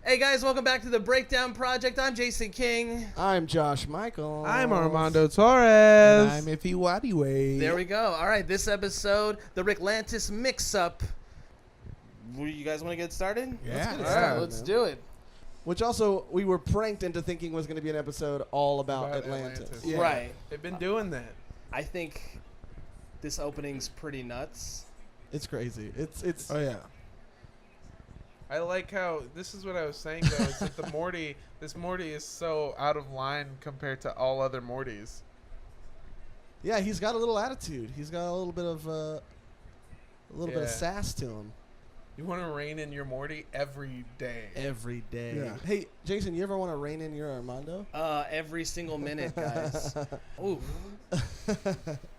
Hey guys, welcome back to the Breakdown Project. I'm Jason King. I'm Josh Michael. I'm Armando Torres. And I'm Iffy Wadiway. There we go. All right, this episode, the Ricklantis Mixup. You guys want to get started? Yeah. Let's get it Yeah, started. Let's do it. Which also, we were pranked into thinking was going to be an episode all about Atlantis. Yeah. Right. They've been doing that. I think this opening's pretty nuts. It's crazy. It's. Oh, yeah. I like how this is what I was saying though. Is that this Morty is so out of line compared to all other Mortys. Yeah, he's got a little attitude. He's got a little bit of bit of sass to him. You want to rein in your Morty every day. Every day. Yeah. Hey, Jason, you ever want to rein in your Armando? Every single minute, guys. Ooh.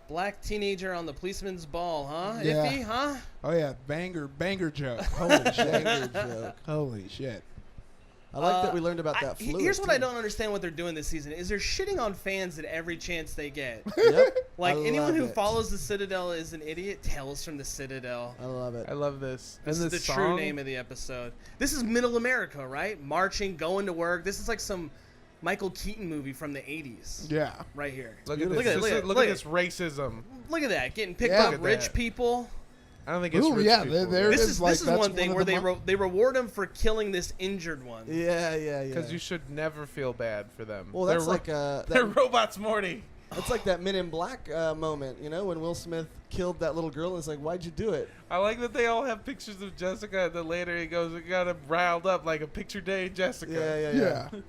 Black teenager on the policeman's ball, huh? Yeah. Iffy, huh? Oh, yeah. Banger joke. Holy shit. Joke. Holy shit. I like that we learned about that fluid. Here's what too. I don't understand what they're doing this season is they're shitting on fans at every chance they get. Yep. Like I anyone love who it. follows the Citadel is an idiot. Tales from the Citadel. I love it. I love this. This and is this the song, true name of the episode. This is Middle America, right? Marching, going to work. This is like some Michael Keaton movie from the 80s. Yeah. Right here. Look at Look this. at it, look at it, Look look at at this racism. Look at that. Getting picked Yeah. up Look at rich that. people. I don't think it's Ooh, rich yeah, people. there This it is is. Like, this is that's one thing of where the they reward him for killing this injured one. Yeah. Because you should never feel bad for them. Well, that's They're like they're robots, Morty. that's like that Men in Black moment, you know, when Will Smith killed that little girl and it's like, why'd you do it? I like that they all have pictures of Jessica, and then later he goes, "We got him riled up like a picture day, Jessica." Yeah.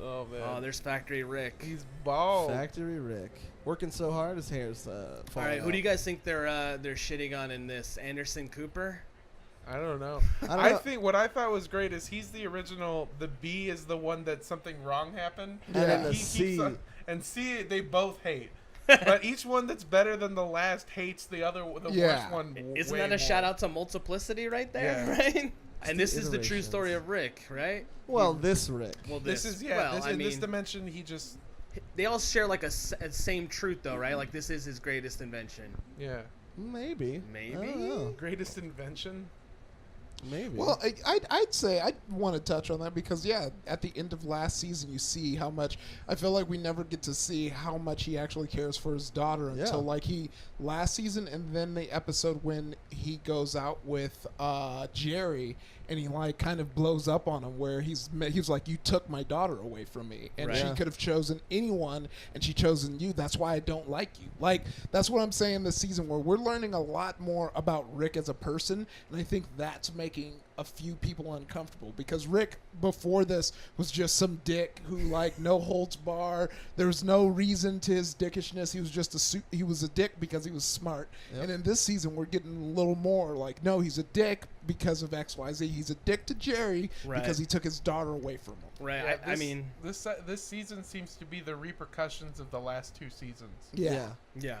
Oh man. Oh, there's Factory Rick. He's bald. Factory Rick. Working so hard, his hair's All falling right, who do you out. guys think they're shitting on in this? Anderson Cooper? I don't know. I don't I know. think what I thought was great is he's the original. The B is the one that something wrong happened. And then the He keeps C. and C they both hate. But each one that's better than the last hates the Yeah. worst one. Isn't way that a more. shout out to multiplicity right there, Yeah. right? And this is the true iterations. story of Rick, right? Well, this Rick. Well, This is well, This, I in this mean, dimension, he just they all share like a same truth, though, right? Like this is his greatest invention. Maybe. I Maybe? don't know. greatest invention. Maybe. Well, I'd say I'd want to touch on that because, yeah, at the end of last season, you see how much I feel like we never get to see how much he actually cares for his daughter until like last season, and then the episode when he goes out with Jerry and he like kind of blows up on him where he was like, "You took my daughter away from me," and Right. she Yeah. could have chosen anyone, and she chosen you. That's why I don't like you. Like that's what I'm saying this season, where we're learning a lot more about Rick as a person, and I think that's making a few people uncomfortable because Rick before this was just some dick who like no holds bar. There was no reason to his dickishness. He was just he was a dick because he was smart. Yep. And in this season, we're getting a little more like, no, he's a dick because of XYZ. He's a dick to Jerry Right. because he took his daughter away from him. Right. Yeah, I mean, this season seems to be the repercussions of the last two seasons. Yeah. yeah.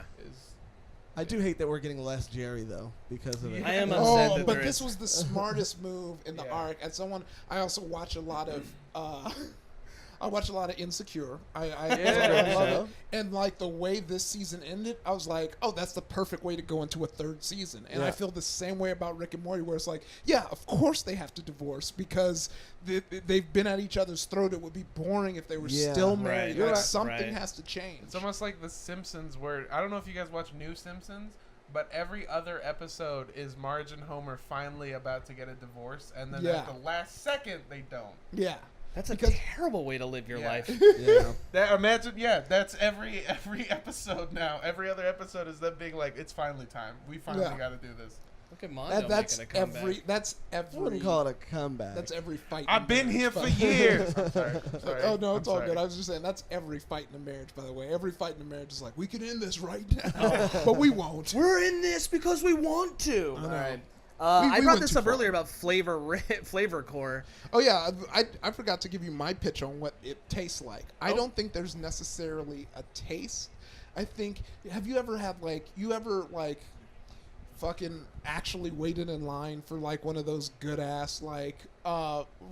I do hate that we're getting less Jerry though because of it. I am upset Oh, that but there this is- was the smartest move in the Yeah. arc. As someone, I also watch a lot of. I watch a lot of Insecure. I Yeah. love it. And like the way this season ended, I was like, oh, that's the perfect way to go into a third season. And Yeah. I feel the same way about Rick and Morty, where it's like, yeah, of course they have to divorce because they've been at each other's throat. It would be boring if they were Yeah. still Right. married. You're Like, right. something Right. has to change. It's almost like The Simpsons, where I don't know if you guys watch New Simpsons, but every other episode is Marge and Homer finally about to get a divorce, and then Yeah. at the last second they don't. Yeah. That's a Because- terrible way to live your Yeah. life. Yeah. That's every episode now. Every other episode is them being like, it's finally time. We finally Yeah. got to do this. Look at Mondo That's making a comeback. I wouldn't call it a comeback. That's every fight. I've in been marriage, here for but- years. I'm sorry. Oh no, I'm it's all sorry. good. I was just saying that's every fight in a marriage. By the way, every fight in a marriage is like we could end this right now, but we won't. We're in this because we want to. All know. right. We I brought went this too up far. earlier about flavor core. Oh yeah, I forgot to give you my pitch on what it tastes like. I don't think there's necessarily a taste. I think have you ever had fucking actually waited in line for like one of those good ass like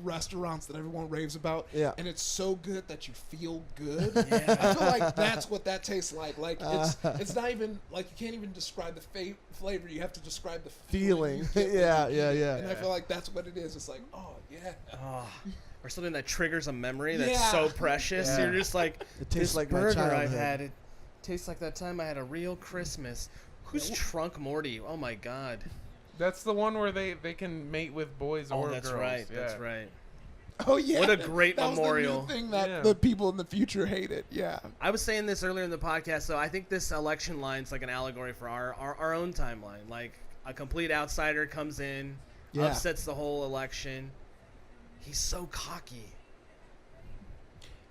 restaurants that everyone raves about. Yeah. And it's so good that you feel good. Yeah. I feel like that's what that tastes like. Like it's not even like you can't even describe the flavor. You have to describe the Feeling. you get when Yeah, you yeah, eat it. yeah. And I feel like that's what it is. It's like, oh yeah. Oh, or something that triggers a memory that's Yeah. so precious. Yeah. You're just like, It tastes this like my burger I've childhood. had. It tastes like that time I had a real Christmas. Who's Trunk Morty? Oh my God. That's the one where they can mate with boys Oh, or that's girls. right. Yeah. That's right. Oh yeah. What a great that memorial. Was the new thing that Yeah. the people in the future hated. Yeah. I was saying this earlier in the podcast, so I think this election line's like an allegory for our own timeline. Like a complete outsider comes in, Yeah. upsets the whole election. He's so cocky.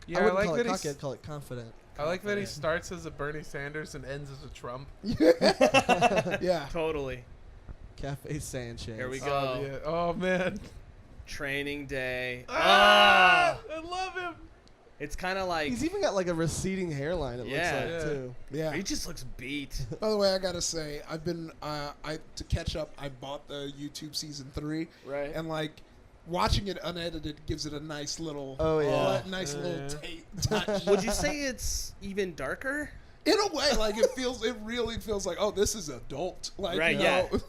Yeah, I I, wouldn't like call that it cocky. he's. I'd call it confident. I like that he confident. starts as a Bernie Sanders and ends as a Trump. Yeah. Totally. Cafe Sanchez. Here we go. Oh, yeah. Oh man. Training day. Ah, I love him. It's kind of like He's even got like a receding hairline. It Yeah. looks like Yeah. too. Yeah. he just looks beat. By the way, I gotta say, I've been to catch up. I bought the YouTube season 3, Right. and like watching it unedited gives it a nice little, Oh, yeah. nice little Yeah. touch. Would you say it's even darker? In a way, like it really feels like, oh, this is adult. Like, Right, you yeah. know,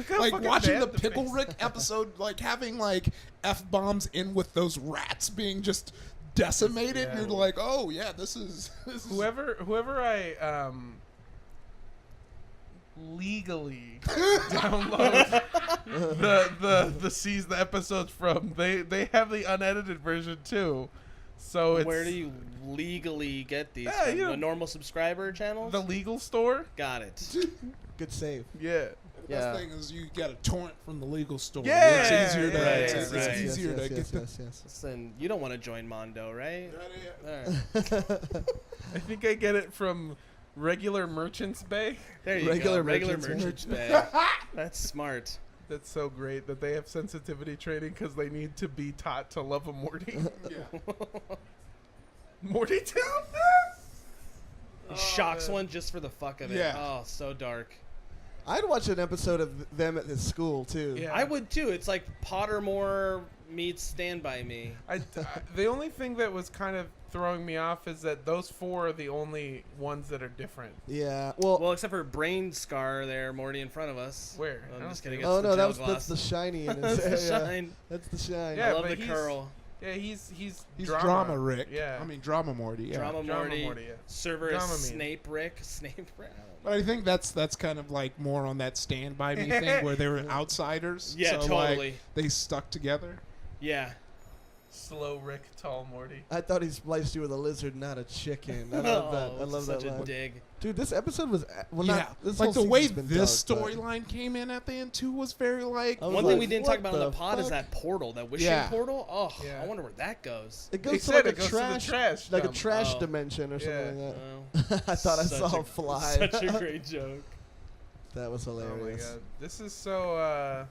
how like fucking watching the bad the Pickle face- Rick episode, like having like F-bombs in with those rats being just decimated. Yeah. You're like, oh yeah, this is Whoever I legally download the episodes from, they have the unedited version too. So it's Where do you legally get these? Yeah, from? you know, A normal subscriber channel? the legal store? Got it. Good save. Yeah. The best thing is you get a torrent from the legal store. Yeah, It's easier to, right, it's right. easier to yes, get yes, the. yes, yes. Listen, you don't want to join Mondo, right? Yeah. All right. I think I get it from regular Merchants Bay. There you Regular go. Regular merchants, merchants bay. That's smart. That's so great that they have sensitivity training because they need to be taught to love a Morty. Yeah. Morty Town? He shocks one just for the fuck of it. Yeah. Oh, so dark. I'd watch an episode of them at this school too. Yeah. I would too. It's like Pottermore meets Stand By Me. The only thing that was kind of throwing me off is that those 4 are the only ones that are different. Yeah. Well. Well, except for Brain Scar there, Morty in front of us. Where? I I'm don't just see kidding. it. Oh It's no, the that's gel that's gloss. the shiny in That's his the yeah. shine. That's the shine. Yeah, I love but the he's- curl. Yeah, he's He's drama. drama Rick. Yeah. I mean drama Morty. Yeah. Drama Morty. yeah. Server Drama is mean. Snape Rick. Snape Rick. I don't know. But I think that's kind of like more on that Stand By Me thing where they were outsiders. Yeah, so totally. Like, they stuck together. Yeah. Slow Rick, tall Morty. I thought he spliced you with a lizard, not a chicken. I love that. I it's love such that a line. dig. Dude, this episode was well, Yeah, not this like whole the way season's been this dark, but- storyline came in at the end too was very like. I was One thing like, we didn't talk what about on the the pod is fuck? that portal, that wishing Yeah. portal. Oh, Yeah. I wonder where that goes. It They goes to said like a it goes to the trash, trash like a dump. trash Oh. dimension or something Yeah. like Oh, that. I thought I such saw a- a fly. Such a great joke. That was Oh my hilarious. god. This is so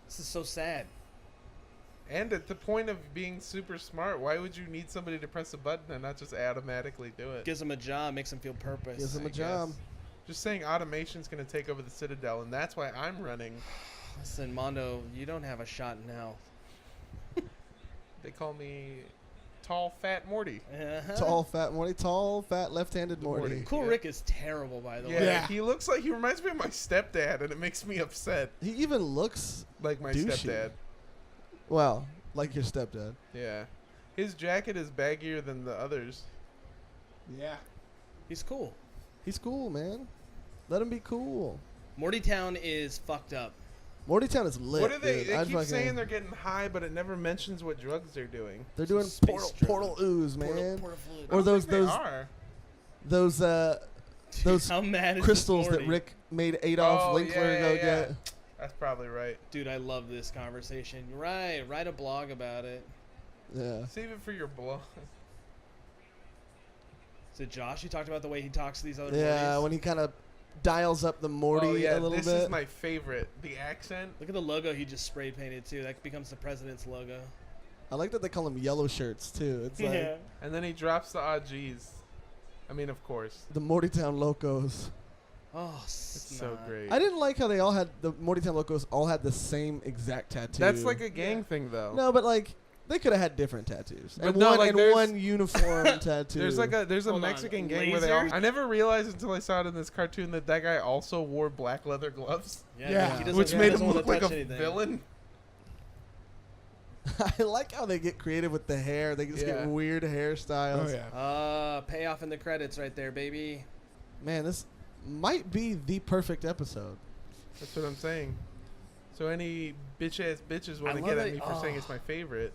This is so sad. and at the point of being super smart, why would you need somebody to press a button and not just automatically do it? Gives him a job, makes him feel purpose. Gives him I a job. guess. Just saying automation's going to take over the Citadel, and that's why I'm running. Listen, Mondo, you don't have a shot now. They call me Tall Fat Morty. Uh-huh. Tall, fat Morty. Tall, fat, left-handed Morty. Morty. Cool Yeah. Rick is terrible, by the Yeah, way. Yeah. he looks like he reminds me of my stepdad, and it makes me upset. He even looks Like my Douchey. stepdad. well like your stepdad. Yeah, his jacket is baggier than the others. Yeah. He's cool. He's cool, man. Let him be cool. Morty Town is fucked up. Morty Town is lit. What are they? dude. They I'd keep fucking- saying they're getting high, but it never mentions what drugs they're doing. they're doing Space portal, driven. portal ooze, man. Portal fluid. I Or don't those think they those are. those Dude, those how mad is crystals this that Morty? Rick made Adolf Oh, Linkler yeah, go yeah. get. That's probably right. Dude, I love this conversation. You're right. Write a blog about it. Yeah. Save it for your blog. Is it Josh? You talked about the way he talks to these other Yeah, Mortys? when he kind of dials up the Morty oh yeah, a little this bit. is my favorite. The accent. Look at the logo he just spray painted too. That becomes the president's logo. I like that they call him yellow shirts too. It's like Yeah. And then he drops the odd G's. I mean, of course. the Morty Town Locos. Oh, It's so great. I didn't like how they all had the Morty Town locals all had the same exact tattoo. That's like a gang thing, though. No, but like they could have had different tattoos. But And no, one like, and there's- one uniform tattoo. There's a Hold on, Mexican gang where they all. lasers? I never realized until I saw it in this cartoon that guy also wore black leather gloves, Yeah. he doesn't- which he made doesn't him wanna look like a touch anything. villain. I like how they get creative with the hair. They just Yeah. get weird hairstyles. Oh yeah. Payoff in the credits right there, baby. Man, this might be the perfect episode. That's what I'm saying. So any bitch ass bitches want I to love get at it. me for saying it's my favorite.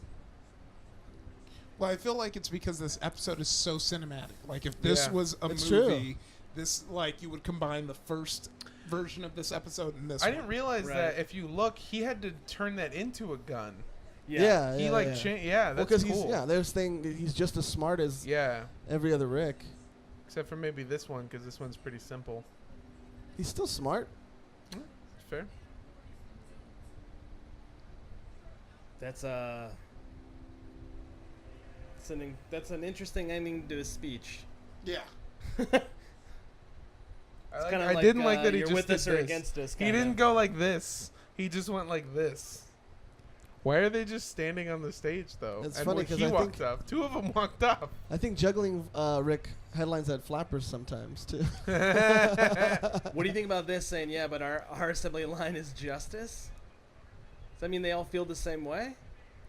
Well, I feel like it's because this episode is so cinematic. Like if this Yeah. was a It's movie, true. this like you would combine the first version of this episode and this. I one. didn't realize Right. that if you look, he had to turn that into a gun. Yeah, He yeah, like yeah. yeah, Well, that's because cool. he's just as smart as Yeah, every other Rick. except for maybe this one because this one's pretty simple. He's still smart. Fair. That's that's an interesting ending to a speech. Yeah. I didn't like that he you're just with did us or this. against us. He kinda. didn't go like this. He just went like this. Why are they just standing on the stage though? It's and funny when 'cause he I walked think- up. Two of them walked up. I think juggling Rick headlines at flappers sometimes too. What do you think about this saying, yeah, but our assembly line is justice? Does that mean they all feel the same way?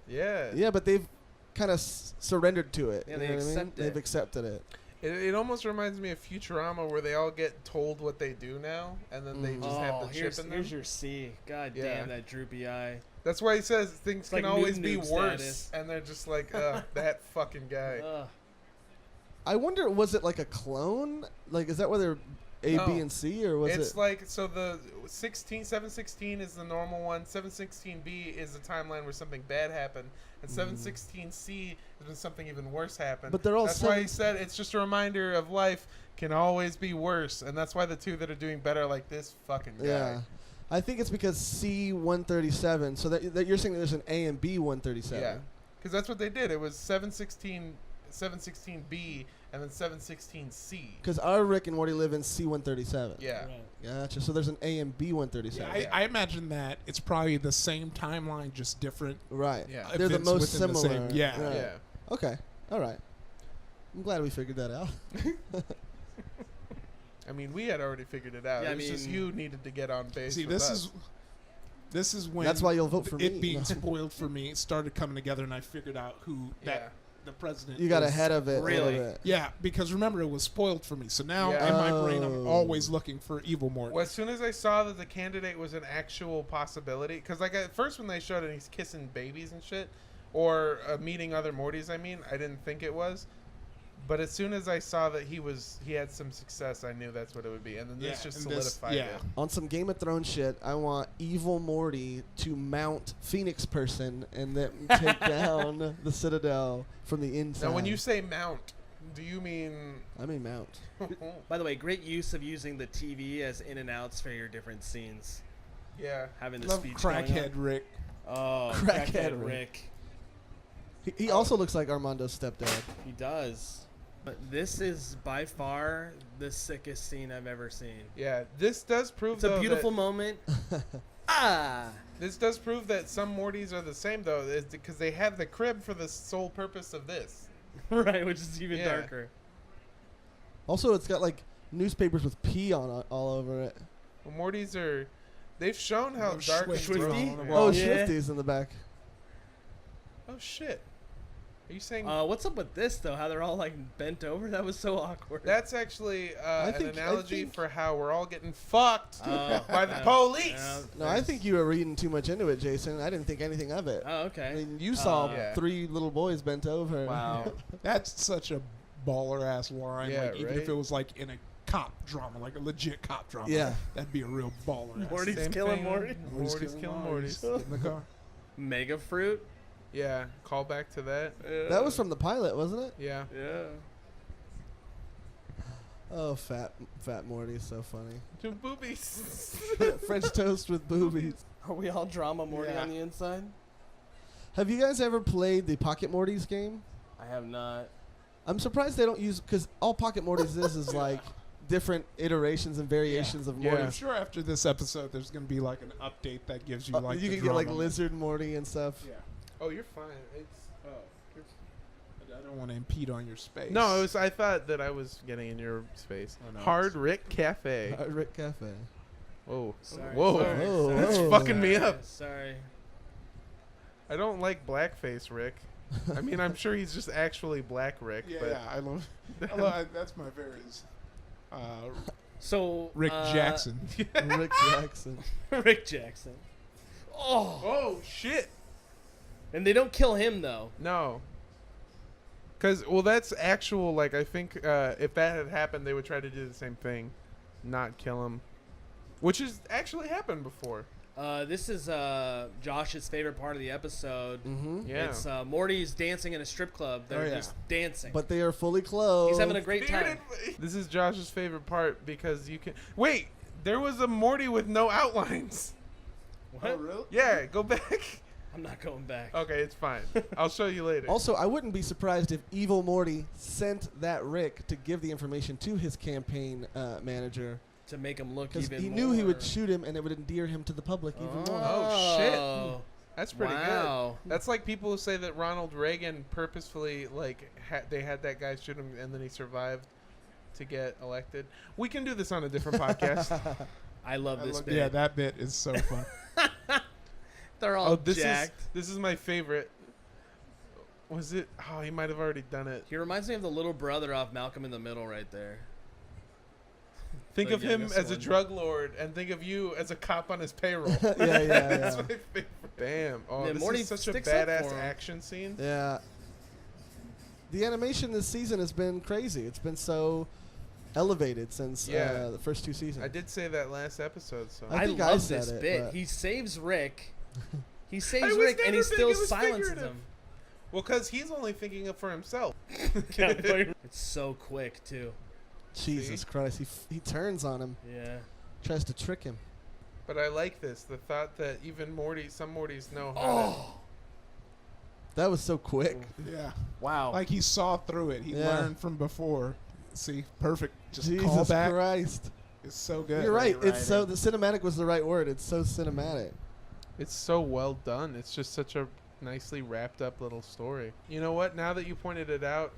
Yeah. Yeah, but they've kind of surrendered to it. Yeah, you they know what I mean? accept it. They've accepted it. It almost reminds me of Futurama where they all get told what they do now, and then they Mm. just have the here's, chip in them. here's your C. God Yeah. damn that droopy eye. That's why he says things like can always be noob worse, status. and they're just like, that fucking guy. Ugh. I wonder, was it like a clone? Like, is that where they're A, No. B, and C, or was It's it? like, so the 716 is the normal one, 716B is the timeline where something bad happened, and 716C is when something even worse happened. But they're all That's why he said it's just a reminder of life can always be worse, and that's why the two that are doing better are like this fucking guy. Yeah. I think it's because C-137. So that you're saying that there's an A and B 137. Yeah, because that's what they did. It was 716B, and then 716C. Because our Rick and Morty live in C-137. Yeah. Right. Gotcha. So there's an A and B 137. Yeah, I imagine that it's probably the same timeline, just different. Right. Yeah. They're the events most within the similar. same- yeah. Right. Yeah. Okay. All right. I'm glad we figured that out. I mean, we had already figured it out. Yeah, It was just you needed to get on base. See, with this us. is when That's why you'll vote for it me. being No. spoiled for me started coming together, and I figured out who Yeah. the president. You got is. ahead of it. Really? A little bit. Yeah, because remember it was spoiled for me. So now Yeah. in my brain, I'm Oh. always looking for evil Morty. Well, as soon as I saw that the candidate was an actual possibility, because like at first when they showed it, he's kissing babies and shit, or meeting other Mortys. I mean, I didn't think it was, but as soon as I saw that he had some success, I knew that's what it would be, and then this just and this- solidified it. On some Game of Thrones shit, I want evil Morty to mount Phoenix Person and then take down the Citadel from the inside. Now, when you say mount, do you mean? I mean mount. By the way, great use of using the TV as in and outs for your different scenes. Yeah. Having the Love speech crackhead going Rick. on. Oh, Crackhead crackhead Rick. Rick. He also looks like Armando's stepdad. He does. But this is by far the sickest scene I've ever seen. Yeah. This does prove It's a though, beautiful that, moment. Ah! This does prove that some Mortys are the same though, is because they have the crib for the sole purpose of this. Right, which is even Yeah. darker. Also, it's got like newspapers with pee on all over it. Well, Mortys are. They've shown how Oh, dark and Swifty? gross- Yeah. Oh, Yeah. Swifties in the back. Oh shit! Are you saying What's up with this though? How they're all like bent over? That was so awkward. that's actually I an think- analogy I think- for how we're all getting fucked Oh, by the yeah. police? Yeah, No, I think you were reading too much into it, Jason. I didn't think anything of it. Oh, okay. I mean, you saw Yeah. 3 little boys bent over. Wow. That's such a baller ass line. Yeah, like even right? if it was like in a cop drama, like a legit cop drama. Yeah. That'd be a real baller. ass. Morty's Same killing thing. Morty. Morty's killing Mortys. Get in the car. Mega fruit. Yeah, call back to that. That was from the pilot, wasn't it? Yeah. Yeah. Oh, fat Morty, so funny. Two boobies. French toast with boobies. Are we all drama Morty Yeah. on the inside? Have you guys ever played the Pocket Mortys game? I have not. I'm surprised they don't use, because all Pocket Mortys is like different iterations and variations of Yeah. Morty. I'm sure after this episode, there's gonna be like an update that gives you like you the can get like drama. Lizard Morty and stuff. Yeah. Oh, you're fine. I don't want to impede on your space. No, I thought that I was getting in your space. Oh, no, Hard Rick Cafe. Rick Cafe. Whoa. Sorry, Whoa. sorry, Whoa, sorry. That's whoa. fucking me up. Sorry. I don't like blackface Rick. I mean, I'm sure he's just actually Black Rick. Yeah, but yeah, that's my favorite. So Rick Jackson. Rick Jackson. Rick Jackson. Oh, Oh, shit. and they don't kill him though. No. Because, well, that's actual, like, I think if that had happened, they would try to do the same thing. Not kill him. Which has actually happened before. This is Josh's favorite part of the episode. Mm-hmm. Yeah. It's Morty's dancing in a strip club. They're Oh, yeah. just dancing. But they are fully clothed. He's having a great time. This is Josh's favorite part because you can... Wait! There was a Morty with no outlines. What? Oh, really? Yeah, go back. I'm not going back. Okay, it's fine. I'll show you later. Also, I wouldn't be surprised if Evil Morty sent that Rick to give the information to his campaign manager, To make him look because even he more. knew he would shoot him and it would endear him to the public even more. Oh, shit. That's pretty Wow. good. That's like people who say that Ronald Reagan purposefully, like, they had that guy shoot him and then he survived to get elected. We can do this on a different podcast. I love this bit. Yeah, that bit is so fun. They're all this jacked. this is my favorite. Was it? Oh, he might have already done it. He reminds me of the little brother off Malcolm in the Middle right there. Think The of him youngest as a one. drug lord, and think of you as a cop on his payroll. Yeah. That's my favorite. Bam! Oh, Yeah, this Morty is such a sticks up badass for him. action scene. Yeah. The animation this season has been crazy. It's been so elevated since Yeah. the first two seasons. I did say that last episode, so I think I love said this it, bit. but- He saves Rick. He I saves was Rick, and never he thinking still it was silences figurative. him. well, because he's only thinking of for himself. It's so quick too. Jesus See? Christ. He turns on him, Yeah. tries to trick him. But I like this. The thought that even some Mortys know how Oh. That was so quick. Yeah. Wow. Like he saw through it. He Yeah. learned from before. See, perfect. Just Jesus call back. Christ. It's so good. You're right. Great It's so the cinematic was the right word. It's so cinematic. It's so well done. It's just such a nicely wrapped up little story. You know what? Now that you pointed it out,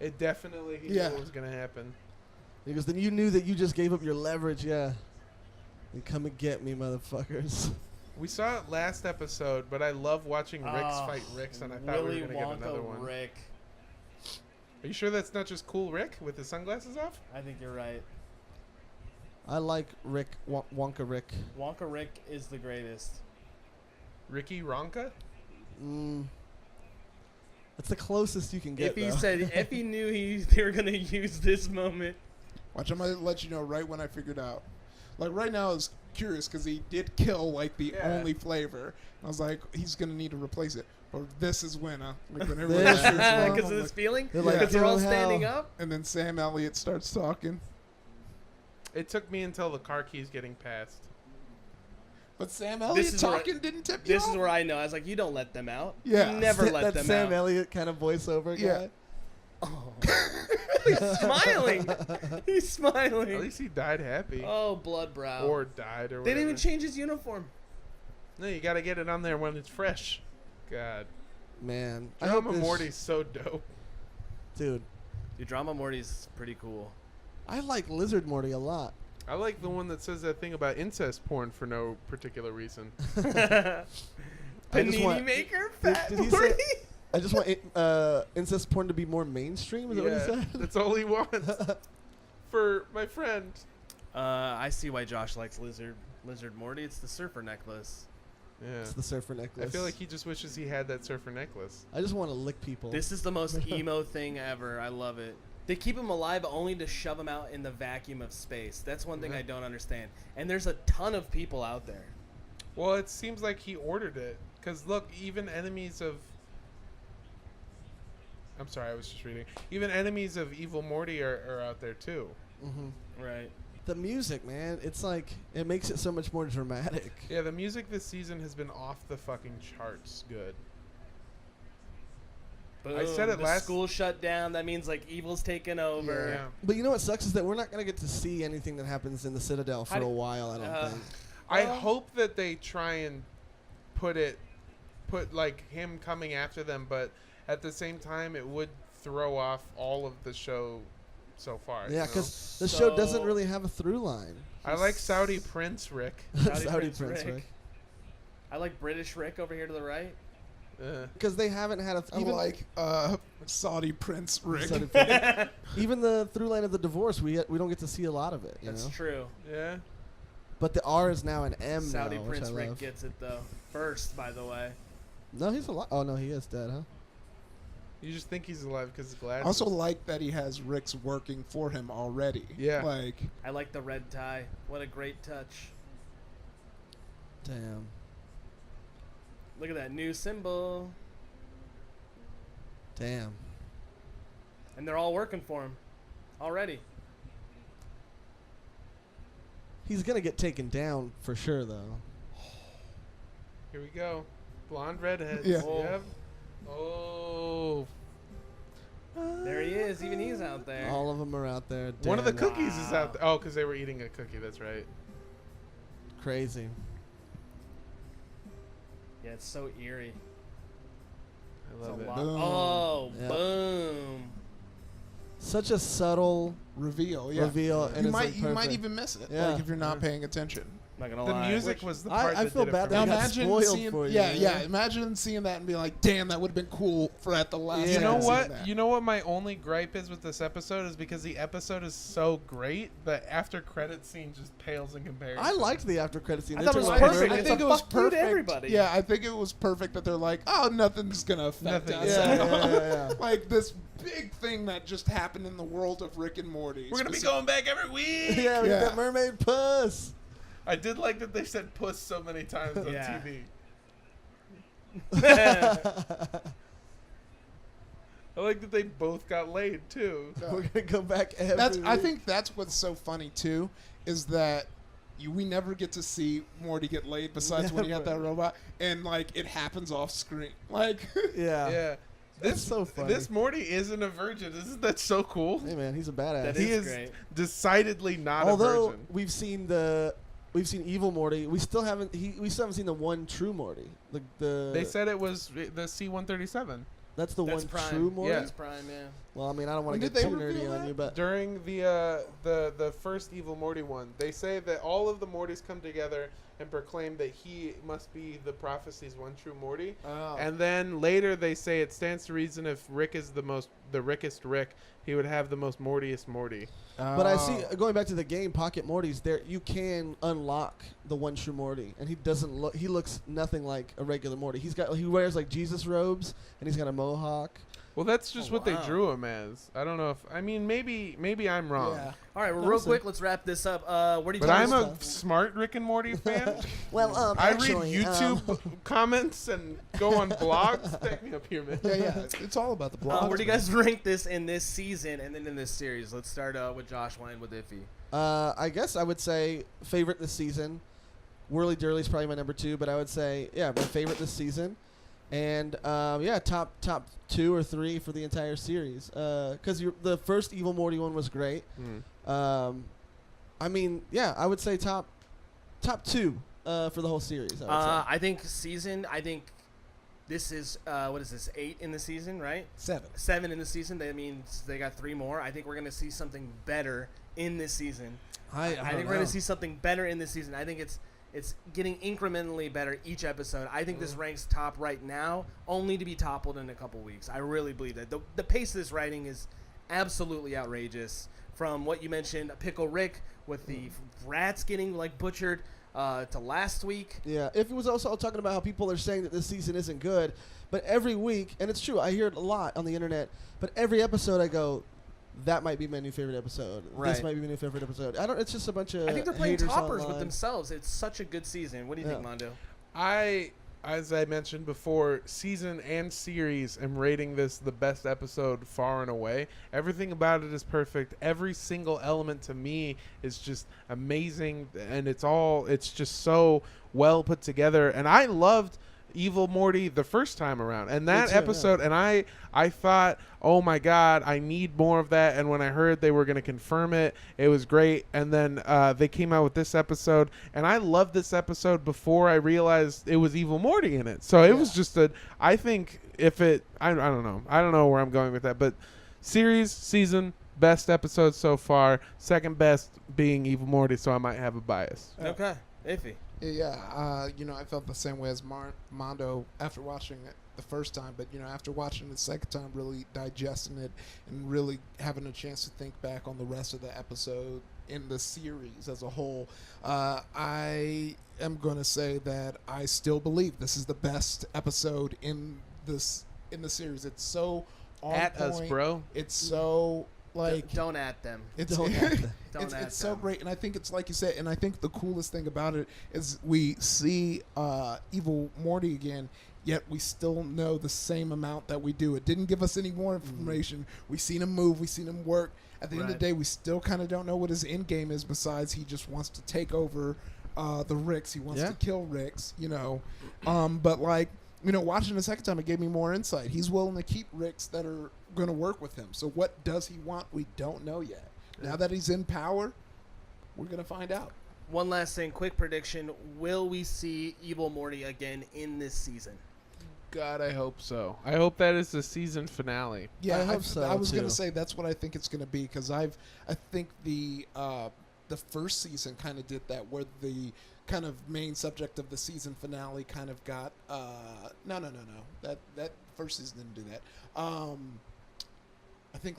it definitely he Yeah. knew what was going to happen. He goes, then you knew that you just gave up your leverage, yeah. Then come and get me, motherfuckers. We saw it last episode, but I love watching Ricks Oh, fight Ricks, and I thought Willy we were going to get Wonka another one. Rick. Are you sure that's not just cool Rick with his sunglasses off? I think you're right. I like Wonka Rick. Wonka Rick is the greatest. Ricky Ronka? That's the closest you can get. If he knew they were gonna use this moment. Watch, I'm gonna let you know right when I figured out. Like right now, I was curious because he did kill like the Yeah. only flavor. I was like, he's gonna need to replace it. But this is when, like when This everybody is shoots when. one, Because I'm of this like- feeling? They're like, Because they're all "Dude, standing hell." up? and then Sam Elliott starts talking. It took me until the car keys getting passed. But Sam Elliott is where- talking didn't tip you This off? is where I know. I was like, you don't let them out. Yeah. You never let that them Sam out. Elliott kind of voiceover Yeah. guy. Oh. He's smiling. He's At smiling. least he died happy. Oh, blood brow. Or died or whatever. They didn't even change his uniform. No, you got to get it on there when it's fresh. God. Man, I hope Drama this- Morty's so dope. dude. Dude, Drama Morty's pretty cool. I like Lizard Morty a lot. I like the one that says that thing about incest porn for no particular reason. I just Panini want- maker? Did- Fat did he Morty? say- I just want incest porn to be more mainstream. Is that what he said? That's all he wants. For my friend. I see why Josh likes Lizard Morty. It's the surfer necklace. Yeah. It's the surfer necklace. I feel like he just wishes he had that surfer necklace. I just want to lick people. This is the most emo thing ever. I love it. They keep him alive only to shove him out in the vacuum of space. That's one thing Mhm. I don't understand. And there's a ton of people out there. Well, it seems like he ordered it. Because, look, even enemies of... I'm sorry, I was just reading. Even enemies of Evil Morty are out there, too. Right. The music, man, it's like it makes it so much more dramatic. Yeah, the music this season has been off the fucking charts good. Boom. I said it the last- school shut down. That means like evil's taken over. Yeah. But you know what sucks is that we're not gonna get to see anything that happens in the Citadel for How do- a while. I don't think. I Well- hope that they try and put like him coming after them, but at the same time, it would throw off all of the show so far. Yeah, you know? because the show doesn't So- really have a through line. I like Saudi Prince Rick. Saudi Prince Rick. I like British Rick over here to the right. Because they haven't had a I like Saudi Prince Rick. Saudi Prince. Even the through line of the divorce, we don't get to see a lot of it. You That's know? true. Yeah. But the R is now an M Saudi now, which Prince I Rick love. gets it though. First, by the way. No, he's alive. Oh no, he is dead, huh? You just think he's alive because his glasses. I also like that he has Rick's working for him already. Yeah. Like, I like the red tie. What a great touch. Damn. Look at that new symbol. Damn. And they're all working for him already. He's gonna get taken down for sure, though. Here we go. Blonde redheads. Yeah. Oh. Yep. Oh. There he is. Even he's out there. All of them are out there. One of the Damn. cookies is out there. Oh, because they were eating a cookie. That's right. Crazy. Yeah, it's so eerie. I It's a love it. lot. Boom. Oh, Yeah. boom. Such a subtle reveal. Yeah. reveal, and You it's might like you might perfect. even miss it. Yeah. Like if you're not paying attention. Not gonna The lie. music was the part I that feel did it bad for that Now me. got imagine spoiled seeing, for you, yeah, you know? yeah. Imagine seeing that and being like, "Damn, that would have been cool for at the last." You Yeah. know second what? seeing that. You know what my only gripe is with this episode is because the episode is so great, the after credit scene just pales in comparison. I liked the after credit scene. I They thought it turned was my perfect. nerd I It's into- think a it was fuck you to perfect. everybody. Yeah, I think it was perfect that they're like, "Oh, nothing's gonna affect Nothing. us." Yeah, at all." yeah, yeah, yeah. Like this big thing that just happened in the world of Rick and Morty. We're gonna be going back every week. Yeah, we Yeah. got that mermaid puss. I did like that they said "puss" so many times on Yeah. TV. specific. I like that they both got laid too. We're gonna go back every That's. I week. think that's what's so funny too, is that we never get to see Morty get laid besides when he got that Never. robot, and like it happens off screen. Like, Yeah. Yeah. That's so funny. This Morty isn't a virgin. Isn't that so cool? Hey man, he's a badass. That He is is great. decidedly not a Although virgin. we've seen Evil Morty, we still haven't seen the one true Morty. They said it was the C-137 that's the That's one Prime. true Morty. Yeah. That's Prime, yeah. Well, I mean, I don't want When to did get they too nerdy reveal on that? you, but during the first Evil Morty one. They say that all of the Mortys come together and proclaim that he must be the prophecy's one true Morty. oh. And then later they say it stands to reason if Rick is the Rickest Rick, he would have the most Mortiest Morty. but I see going back to the game Pocket Morty's there. You can unlock the one true Morty, and he doesn't look. He looks nothing like a regular Morty. He wears like Jesus robes, and he's got a mohawk. Well, that's just Oh, what wow. they drew him as. I don't know if maybe I'm wrong. Yeah. All right, well, No, real sir. quick, let's wrap this up. Where do you But tell I'm us a smart Rick and Morty fan. Well, I actually, read YouTube comments and go on blogs. Back me up here, man. Yeah, yeah. It's all about the blog. where do you guys rank this in this season and then in this series? Let's start with Josh Wine with Iffy. I guess I would say favorite this season. Whirly Durley's probably my number 2, but I would say my favorite this season, and top 2 or 3 for the entire series. Because the first Evil Morty one was great. I mean, I would say top 2 for the whole series. I would say. I think this is what is this, 8 in the season, right? 7. In the season. That means they got 3 more. I think we're gonna see something better in this season. I think we're gonna see something better in this season. I think it's getting incrementally better each episode. I think this ranks top right now, only to be toppled in a couple weeks. I really believe that. The pace of this writing is absolutely outrageous. From what you mentioned, Pickle Rick with the rats getting like butchered to last week. Yeah, if it was also talking about how people are saying that this season isn't good, but every week, and it's true, I hear it a lot on the internet, but every episode I go, that might be my new favorite episode. This Right. might be my new favorite episode. It's just a bunch of I think they're playing haters toppers with online. themselves. It's such a good season. What do you think, Mondo? As I mentioned before, season and series, am rating this the best episode far and away. Everything about it is perfect. Every single element to me is just amazing, and it's just so well put together. And I loved Evil Morty the first time around, and that too, episode, and I thought, oh my god, I need more of that. And when I heard they were going to confirm it, it was great. And then they came out with this episode, and I loved this episode before I realized it was Evil Morty in it. So it was just I think if it, I don't know where I'm going with that, but season best episode so far, second best being Evil Morty, so I might have a bias. Okay, iffy. Yeah, I felt the same way as Mondo after watching it the first time, but after watching it the second time, really digesting it and really having a chance to think back on the rest of the episode in the series as a whole, I am going to say that I still believe this is the best episode in the series. It's so on At point. us, bro. It's so don't at them. It's it's so great, and I think it's like you said, and I think the coolest thing about it is we see Evil Morty again, yet we still know the same amount that we do. It didn't give us any more information. We seen him move, we seen him work. At the end of the day, we still kind of don't know what his end game is. Besides, he just wants to take over the Ricks. He wants to kill Ricks, but watching the second time, it gave me more insight. He's willing to keep Ricks that are going to work with him. So what does he want? We don't know yet. Now that he's in power, we're going to find out. One last thing, quick prediction. Will we see Evil Morty again in this season? God, I hope so. I hope that is the season finale. Yeah, I hope so. I was going too. to say that's what I think it's going to be, because I think the first season kind of did that, where the kind of main subject of the season finale kind of got no. That first season didn't do that. I think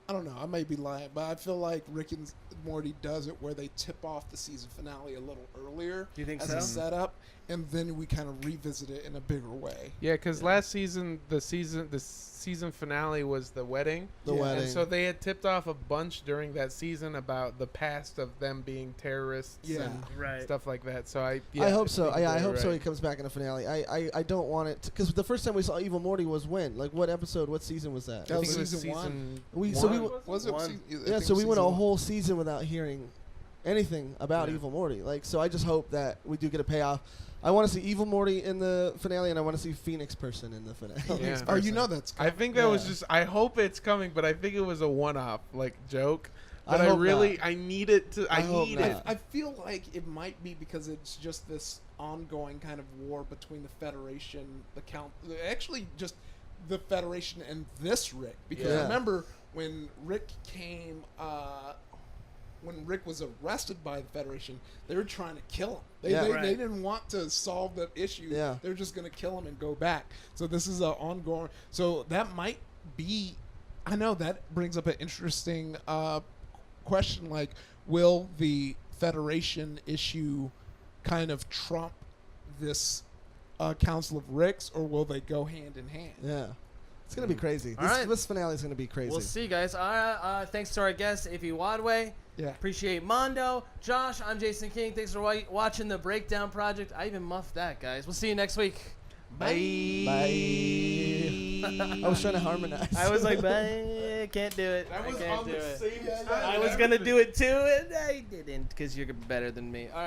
I don't know. I may be lying, but I feel like Rick and Morty does it where they tip off the season finale a little earlier. Do you think as so? a setup, and then we kind of revisit it in a bigger way. Yeah, because last season, the season finale was the wedding. The wedding. And so they had tipped off a bunch during that season about the past of them being terrorists and stuff like that. So I hope so. I hope so. He comes back in the finale. I don't want it because the first time we saw Evil Morty was when? Like what episode? What season was that? I think it was season one. So we went a whole season without hearing anything about Evil Morty. So I just hope that we do get a payoff. I want to see Evil Morty in the finale, and I want to see Phoenix Person in the finale. Yeah. That's. I think that was just. I hope it's coming, but I think it was a one-off joke. But I hope not. I need it to. I need it. I feel like it might be because it's just this ongoing kind of war between the Federation, actually just the Federation and this Rick. Because remember when Rick came. When Rick was arrested by the Federation, they were trying to kill him. They didn't want to solve the issue. Yeah. They were just going to kill him and go back. So this is an ongoing. So that might be. I know that brings up an interesting question. Will the Federation issue kind of trump this Council of Ricks, or will they go hand in hand? Yeah. It's going to be crazy. This finale is going to be crazy. We'll see, guys. Thanks to our guest, Iffy Wadway. Yeah. Appreciate Mondo. Josh, I'm Jason King. Thanks for watching the Breakdown Project. I even muffed that, guys. We'll see you next week. Bye. I was trying to harmonize. I was like, bye. Can't do it. That was I can't on do the it. same time. I was going to do it too, and I didn't because you're better than me. All right.